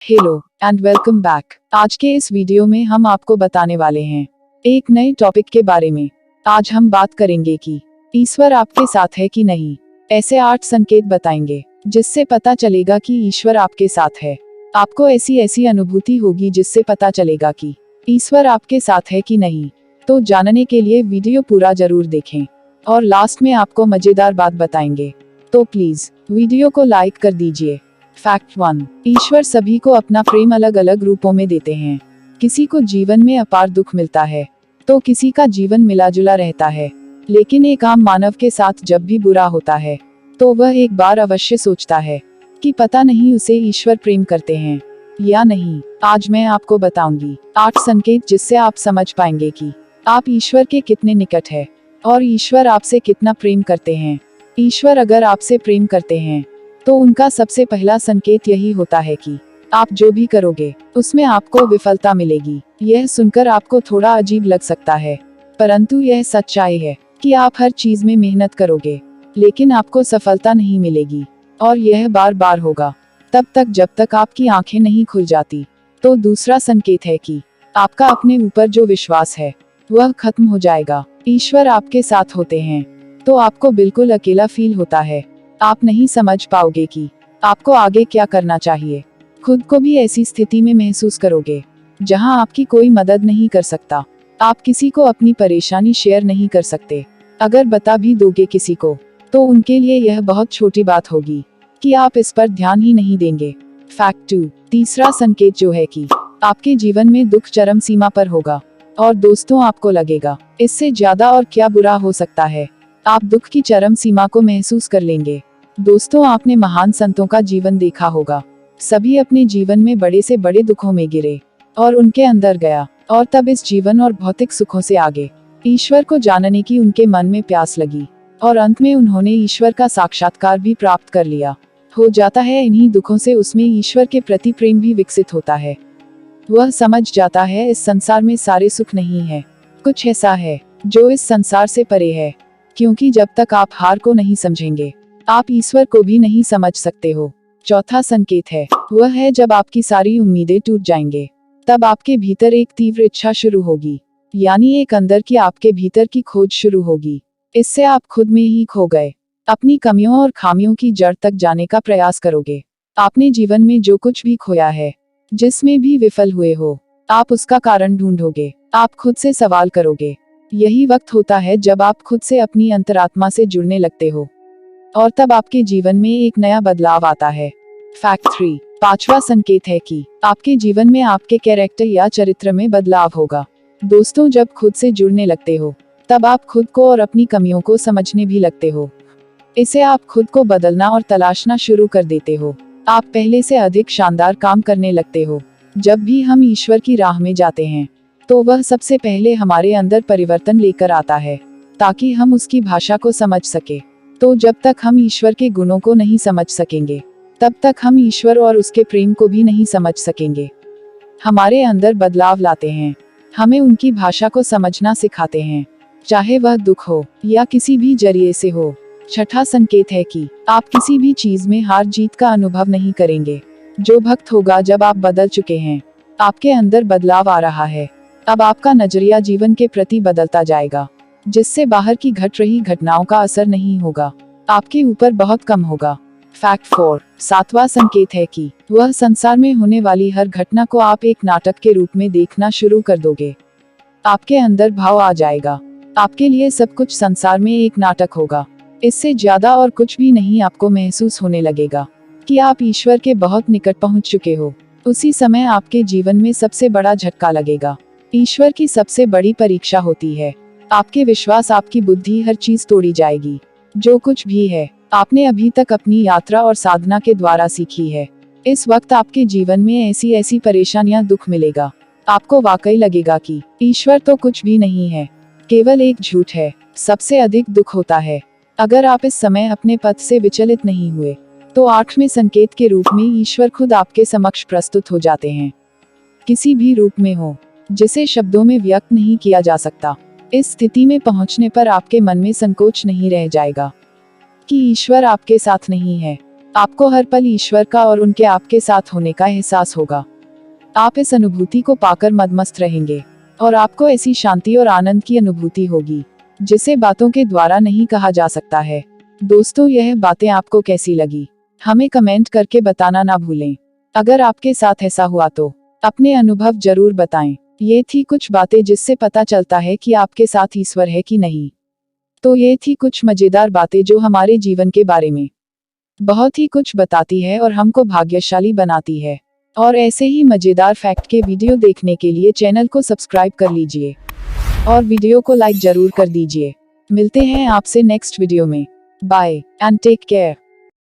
Hello and welcome back. आज के इस वीडियो में हम आपको बताने वाले हैं एक नए टॉपिक के बारे में। आज हम बात करेंगे कि ईश्वर आपके साथ है कि नहीं। ऐसे 8 संकेत बताएंगे जिससे पता चलेगा कि ईश्वर आपके साथ है। आपको ऐसी अनुभूति होगी जिससे पता चलेगा कि ईश्वर आपके साथ है कि नहीं। तो जानने के लिए वीडियो पूरा जरूर देखें और लास्ट में आपको मजेदार बात बताएंगे। तो प्लीज वीडियो को लाइक कर दीजिए। फैक्ट 1। ईश्वर सभी को अपना प्रेम अलग अलग रूपों में देते हैं। किसी को जीवन में अपार दुख मिलता है तो किसी का जीवन मिला जुला रहता है। लेकिन एक आम मानव के साथ जब भी बुरा होता है तो वह एक बार अवश्य सोचता है कि पता नहीं उसे ईश्वर प्रेम करते हैं या नहीं। आज मैं आपको बताऊंगी 8 संकेत जिससे आप समझ पाएंगे कि आप ईश्वर के कितने निकट है और ईश्वर आपसे कितना प्रेम करते हैं। ईश्वर अगर आपसे प्रेम करते हैं तो उनका सबसे पहला संकेत यही होता है कि आप जो भी करोगे उसमें आपको विफलता मिलेगी। यह सुनकर आपको थोड़ा अजीब लग सकता है, परंतु यह सच्चाई है कि आप हर चीज में मेहनत करोगे लेकिन आपको सफलता नहीं मिलेगी और यह बार बार होगा तब तक जब तक आपकी आंखें नहीं खुल जाती। तो दूसरा संकेत है कि आपका अपने ऊपर जो विश्वास है वह खत्म हो जाएगा। ईश्वर आपके साथ होते हैं तो आपको बिल्कुल अकेला फील होता है। आप नहीं समझ पाओगे कि आपको आगे क्या करना चाहिए। खुद को भी ऐसी स्थिति में महसूस करोगे जहां आपकी कोई मदद नहीं कर सकता। आप किसी को अपनी परेशानी शेयर नहीं कर सकते। अगर बता भी दोगे किसी को तो उनके लिए यह बहुत छोटी बात होगी कि आप इस पर ध्यान ही नहीं देंगे। फैक्ट 2। तीसरा संकेत जो है कि आपके जीवन में दुख चरम सीमा पर होगा और दोस्तों आपको लगेगा इससे ज्यादा और क्या बुरा हो सकता है। आप दुख की चरम सीमा को महसूस कर लेंगे। दोस्तों, आपने महान संतों का जीवन देखा होगा। सभी अपने जीवन में बड़े से बड़े दुखों में गिरे और उनके अंदर गया और तब इस जीवन और भौतिक सुखों से आगे ईश्वर को जानने की उनके मन में प्यास लगी और अंत में उन्होंने ईश्वर का साक्षात्कार भी प्राप्त कर लिया। हो जाता है इन्हीं दुखों से उसमें ईश्वर के प्रति प्रेम भी विकसित होता है। वह समझ जाता है इस संसार में सारे सुख नहीं है, कुछ ऐसा है जो इस संसार से परे है। क्योंकि जब तक आप हार को नहीं समझेंगे आप ईश्वर को भी नहीं समझ सकते हो। चौथा संकेत है वह है जब आपकी सारी उम्मीदें टूट जाएंगे तब आपके भीतर एक तीव्र इच्छा शुरू होगी, यानी एक अंदर की आपके भीतर की खोज शुरू होगी। इससे आप खुद में ही खो गए अपनी कमियों और खामियों की जड़ तक जाने का प्रयास करोगे। आपने जीवन में जो कुछ भी खोया है, जिसमें भी विफल हुए हो, आप उसका कारण ढूंढोगे। आप खुद से सवाल करोगे। यही वक्त होता है जब आप खुद से अपनी अंतरात्मा से जुड़ने लगते हो और तब आपके जीवन में एक नया बदलाव आता है। फैक्ट 3। पांचवा संकेत है कि आपके जीवन में आपके कैरेक्टर या चरित्र में बदलाव होगा। दोस्तों, जब खुद से जुड़ने लगते हो तब आप खुद को और अपनी कमियों को समझने भी लगते हो। इसे आप खुद को बदलना और तलाशना शुरू कर देते हो। आप पहले से अधिक शानदार काम करने लगते हो। जब भी हम ईश्वर की राह में जाते हैं तो वह सबसे पहले हमारे अंदर परिवर्तन लेकर आता है ताकि हम उसकी भाषा को समझ सके। तो जब तक हम ईश्वर के गुणों को नहीं समझ सकेंगे तब तक हम ईश्वर और उसके प्रेम को भी नहीं समझ सकेंगे। हमारे अंदर बदलाव लाते हैं, हमें उनकी भाषा को समझना सिखाते हैं, चाहे वह दुख हो या किसी भी जरिए से हो। छठा संकेत है कि आप किसी भी चीज में हार जीत का अनुभव नहीं करेंगे। जो वक्त होगा जब आप बदल चुके हैं, आपके अंदर बदलाव आ रहा है। अब आपका नजरिया जीवन के प्रति बदलता जाएगा, जिससे बाहर की घट रही घटनाओं का असर नहीं होगा, आपके ऊपर बहुत कम होगा। फैक्ट 4। सातवां संकेत है कि वह संसार में होने वाली हर घटना को आप एक नाटक के रूप में देखना शुरू कर दोगे। आपके अंदर भाव आ जाएगा। आपके लिए सब कुछ संसार में एक नाटक होगा। इससे ज्यादा और कुछ भी नहीं। आपको महसूस होने लगेगा कि आप ईश्वर के बहुत निकट पहुंच चुके हो। उसी समय आपके जीवन में सबसे बड़ा झटका लगेगा। ईश्वर की सबसे बड़ी परीक्षा होती है आपके विश्वास, आपकी बुद्धि, हर चीज तोड़ी जाएगी। जो कुछ भी है आपने अभी तक अपनी यात्रा और साधना के द्वारा सीखी है। इस वक्त आपके जीवन में ऐसी परेशानियां, दुख मिलेगा। आपको वाकई लगेगा कि ईश्वर तो कुछ भी नहीं है, केवल एक झूठ है। सबसे अधिक दुख होता है अगर आप इस समय अपने पथ से विचलित नहीं हुए तो 8वें संकेत के रूप में ईश्वर खुद आपके समक्ष प्रस्तुत हो जाते हैं। किसी भी रूप में हो जिसे शब्दों में व्यक्त नहीं किया जा सकता। इस स्थिति में पहुंचने पर आपके मन में संकोच नहीं रह जाएगा कि ईश्वर आपके साथ नहीं है। आपको हर पल ईश्वर का और उनके आपके साथ होने का एहसास होगा। आप इस अनुभूति को पाकर मदमस्त रहेंगे और आपको ऐसी शांति और आनंद की अनुभूति होगी जिसे बातों के द्वारा नहीं कहा जा सकता है। दोस्तों, यह बातें आपको कैसी लगी, हमें कमेंट करके बताना ना भूलें। अगर आपके साथ ऐसा हुआ तो अपने अनुभव जरूर बताएं। ये थी कुछ बातें जिससे पता चलता है कि आपके साथ ईश्वर है कि नहीं। तो ये थी कुछ मजेदार बातें जो हमारे जीवन के बारे में बहुत ही कुछ बताती है और हमको भाग्यशाली बनाती है। और ऐसे ही मजेदार फैक्ट के वीडियो देखने के लिए चैनल को सब्सक्राइब कर लीजिए और वीडियो को लाइक जरूर कर दीजिए। मिलते हैं आपसे नेक्स्ट वीडियो में। Bye and take care.